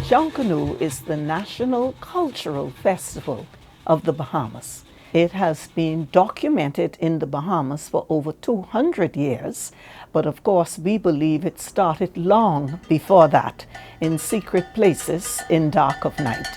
Junkanoo is the national cultural festival of the Bahamas. It has been documented in the Bahamas for over 200 years, but of course we believe it started long before that, in secret places in dark of night.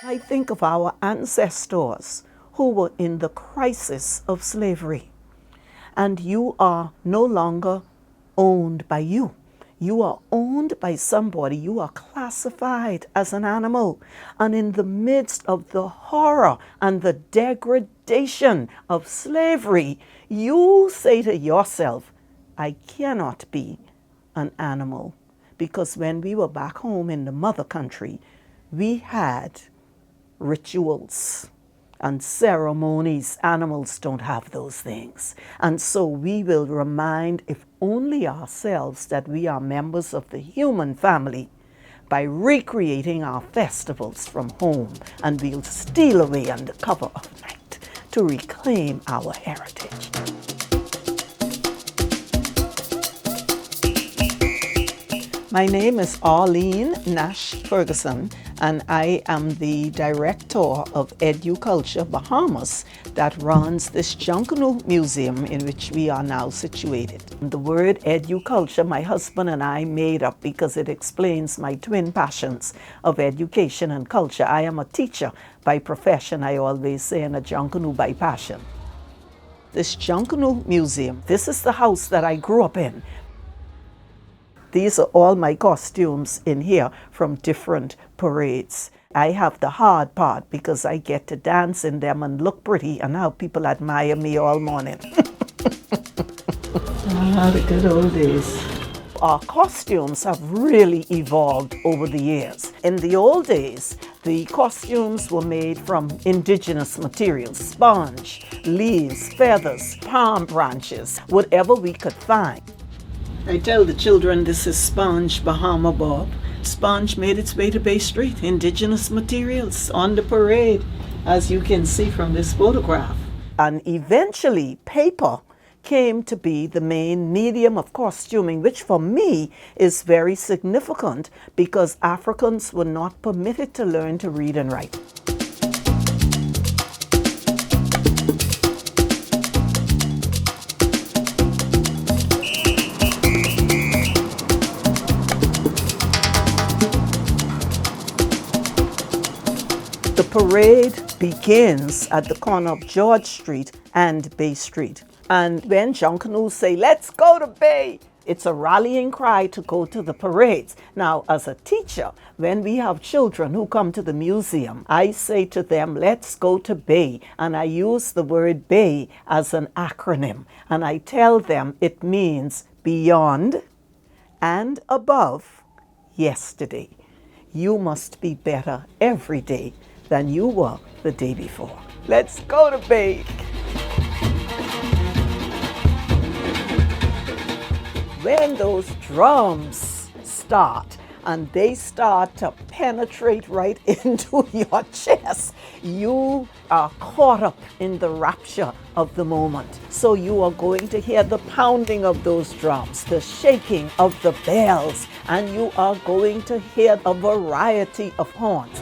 I think of our ancestors who were in the crisis of slavery, and you are no longer owned by you. You are owned by somebody. You are classified as an animal, and in the midst of the horror and the degradation of slavery, you say to yourself, I cannot be an animal, because when we were back home in the mother country, we had rituals and ceremonies. Animals don't have those things. And so we will remind, if only ourselves, that we are members of the human family by recreating our festivals from home, and we'll steal away under cover of night to reclaim our heritage. My name is Arlene Nash Ferguson, and I am the director of Educulture Bahamas that runs this Junkanoo Museum in which we are now situated. The word educulture my husband and I made up because it explains my twin passions of education and culture. I am a teacher by profession, I always say, and a Junkanoo by passion. This Junkanoo Museum, this is the house that I grew up in. These are all my costumes in here from different parades. I have the hard part because I get to dance in them and look pretty, and how people admire me all morning. The good old days. Our costumes have really evolved over the years. In the old days, the costumes were made from indigenous materials: sponge, leaves, feathers, palm branches, whatever we could find. I tell the children this is sponge Bahama Bob. Sponge made its way to Bay Street, indigenous materials on the parade, as you can see from this photograph. And eventually paper came to be the main medium of costuming, which for me is very significant because Africans were not permitted to learn to read and write. The parade begins at the corner of George Street and Bay Street. And when Junkanoos say, let's go to Bay, it's a rallying cry to go to the parades. Now, as a teacher, when we have children who come to the museum, I say to them, let's go to Bay. And I use the word Bay as an acronym. And I tell them it means beyond and above yesterday. You must be better every day than you were the day before. Let's go to Bay. When those drums start, and they start to penetrate right into your chest, you are caught up in the rapture of the moment. So you are going to hear the pounding of those drums, the shaking of the bells, and you are going to hear a variety of horns.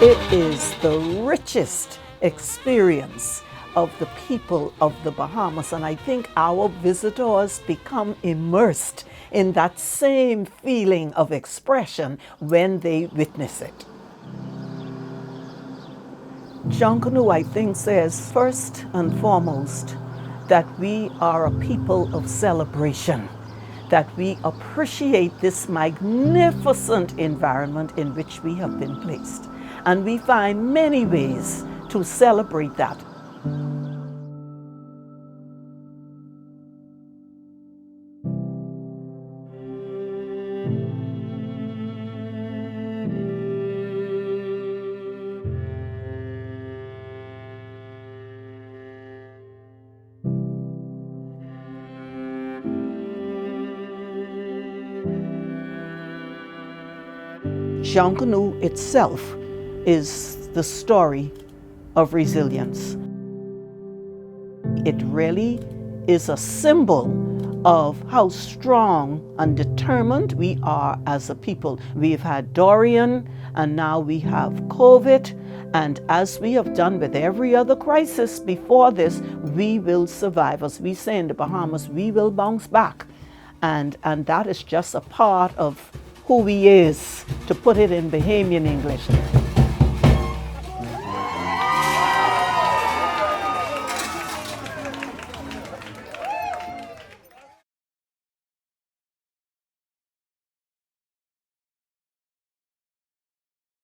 It is the richest experience of the people of the Bahamas, and I think our visitors become immersed in that same feeling of expression when they witness it. Junkanoo, I think, says first and foremost that we are a people of celebration, that we appreciate this magnificent environment in which we have been placed. And we find many ways to celebrate that. Junkanoo itself is the story of resilience. It really is a symbol of how strong and determined we are as a people. We've had Dorian and now we have COVID, and as we have done with every other crisis before this, we will survive. As we say in the Bahamas, we will bounce back. And that is just a part of who he is, to put it in Bahamian English.